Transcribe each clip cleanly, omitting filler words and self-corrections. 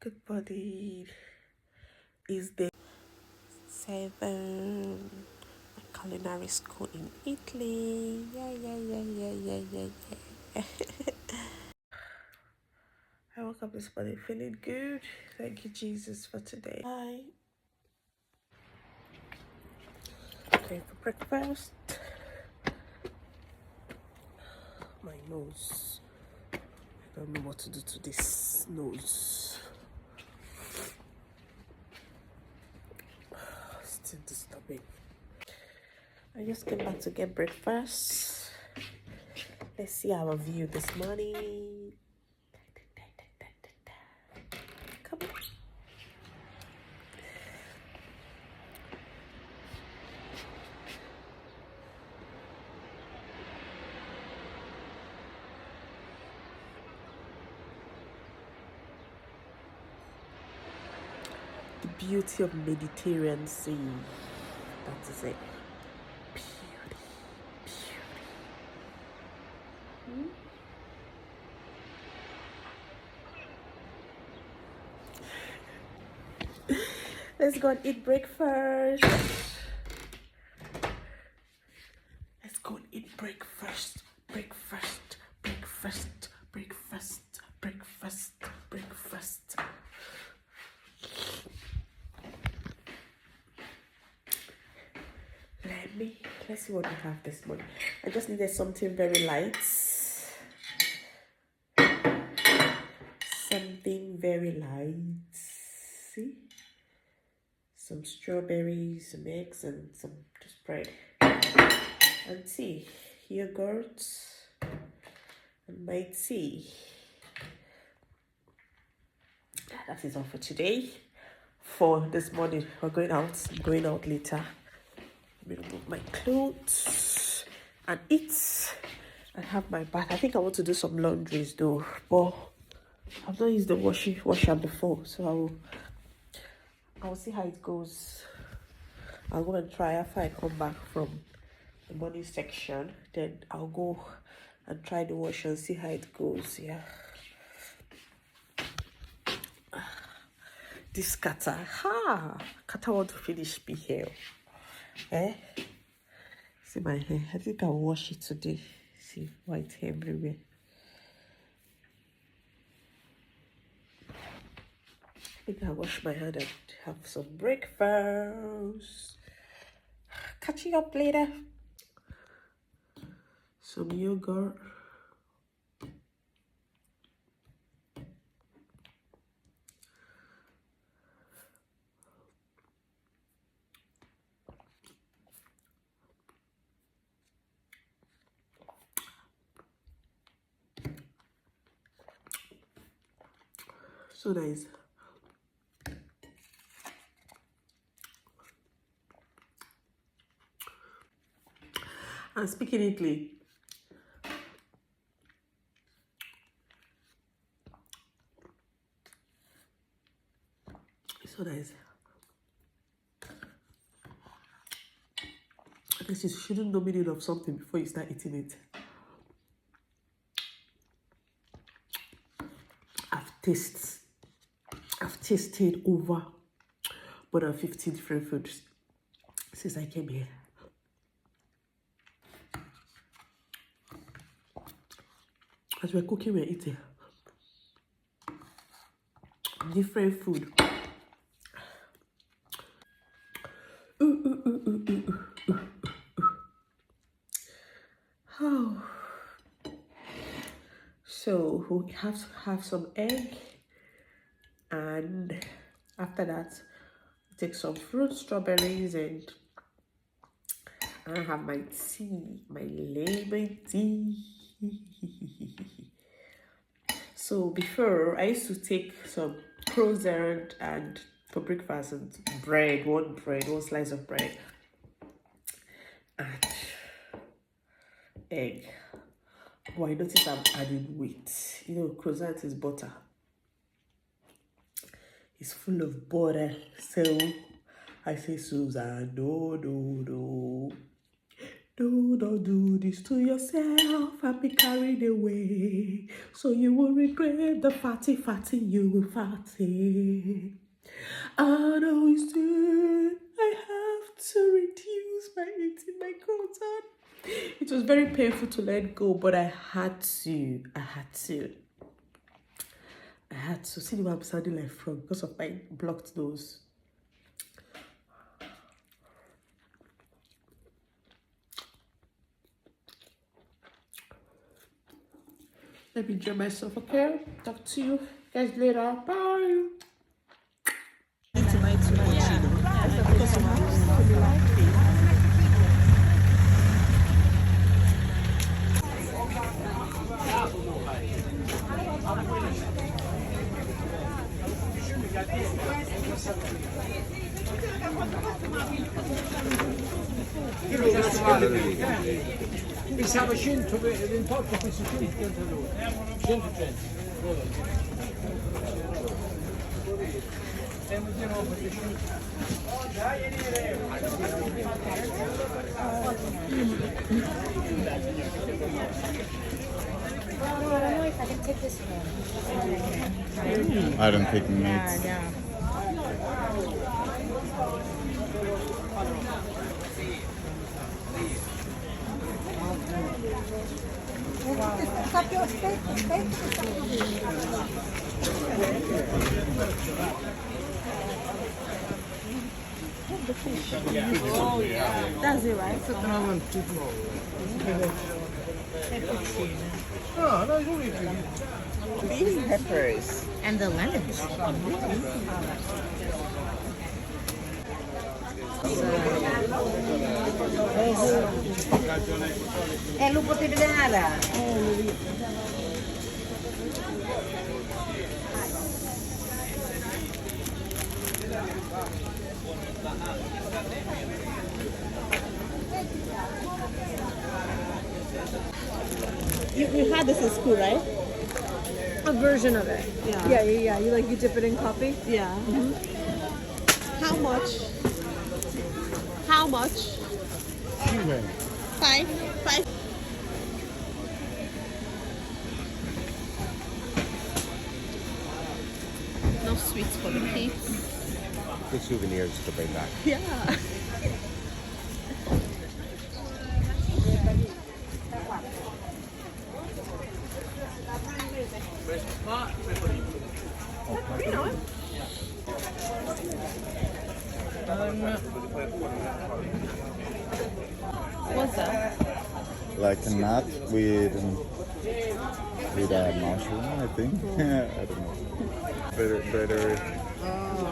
Good morning. Is day 7. My culinary school in Italy. Yeah. I woke up this morning feeling good. Thank you, Jesus, for today. Hi. Okay, for breakfast. My nose. I don't know what to do to this nose. Still disturbing. I just came back to get breakfast. Let's see our view this morning. Come on. The beauty of Mediterranean Sea. That is it. Beauty. Let's go and eat breakfast. Let's go and eat breakfast. Breakfast. Let's see what we have this morning. I just needed something very light. Something very light. See? Some strawberries, some eggs, and some just bread. And tea. Yogurt. And my tea. That is all for today. For this morning, we're going out. I'm going out later. I'm going to remove my clothes and eat and have my bath. I think I want to do some laundries though, but I've not used the washer before, so I will see how it goes. I'll go and try after I come back from the morning section. Then I'll go and try the wash and see how it goes. Yeah. This kata, kata want to finish me hair. See my hair. I think I'll wash it today. See white hair everywhere. I think I'll wash my hand and have some breakfast. Catching up later. Some yogurt. So nice. And speaking Italy, it's so nice. I guess you shouldn't know meaning of something before you start eating it. I've tasted over more than 15 different foods since I came here. As we're cooking, we're eating different food. Oh. So we have to have some egg, and after that, take some fruit, strawberries, and I have my tea, my lemon tea. So before, I used to take some croissant and for breakfast and one slice of bread and egg. But I noticed I'm adding weight. You know, croissant is butter. It's full of butter. So I say, Susan, no. Do not do this to yourself and be carried away. So you will regret the fatty you will fatty. I know it's true. I have to reduce my eating my croissant. It was very painful to let go, but I had to. I had to see the way I'm sounding like frog because of my blocked nose. Let me enjoy myself, okay? Talk to you guys later. Bye. Pensavo 128, questo 132. 130. Siamo di nuovo I don't think meat. Oh, yeah. That's it, right? No, no, it's only These peppers. And the lemons. Lupo ti vedere. You had this in school, right? A version of it. Yeah. Yeah. You dip it in coffee? Yeah. How much? How much? Five. No sweets for the kids. Good souvenirs to bring back. Yeah. What's that? Like a nut with a mushroom, I think. I don't know. Better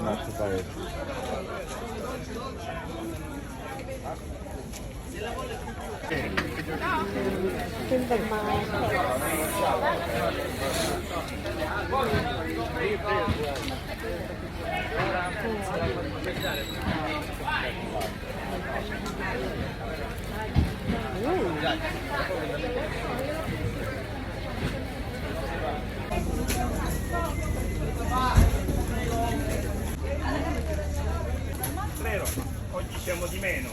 not to buy it. Oggi siamo di meno.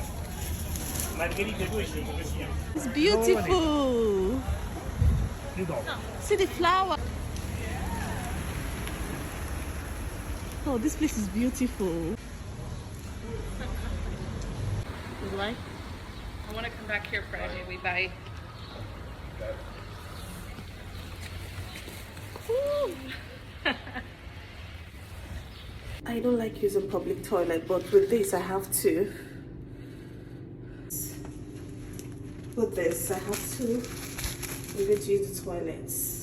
Margherite 2 così. It's beautiful. See the flower. Oh, this place is beautiful. You like? I want to come back here Friday. We buy. I don't like using public toilet, but with this I have to. With this I have to. I'm going to use the toilets.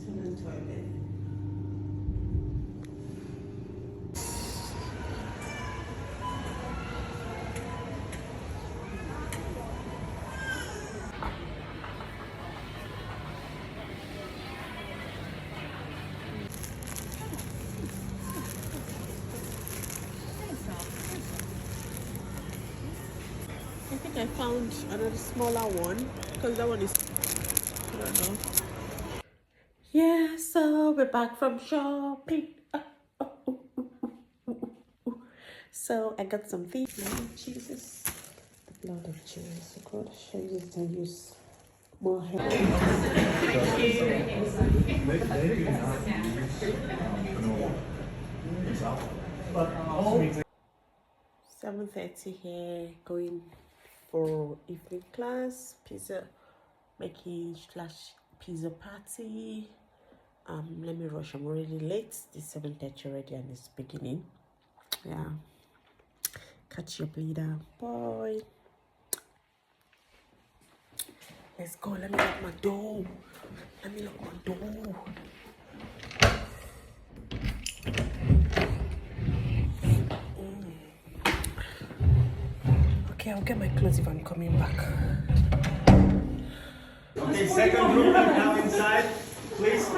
Toilet. I think I found another smaller one because that one is, I don't know. Yeah, so we're back from shopping. So I got some things. Cheeses. The blood of cheese. I could use and use more hair. 7:30 here, going for evening class, pizza making / pizza party. Let me rush, I'm already late. It's 7:30 already and it's beginning. Yeah, catch you up later, boy. Let's go. Let me lock my door. Okay, I'll get my clothes if I'm coming back. Okay, second group now inside, please.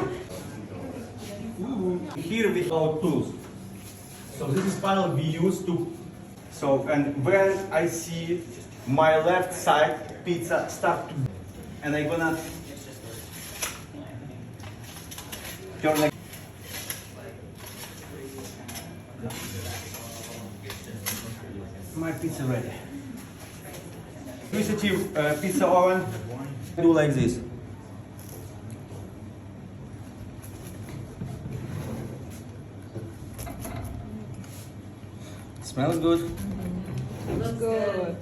Here with our tools. So this is panel we use to. So and when I see my left side pizza start to, and I'm gonna turn like. My pizza ready. Electricity pizza oven. Do like this. Smells good. Looks good.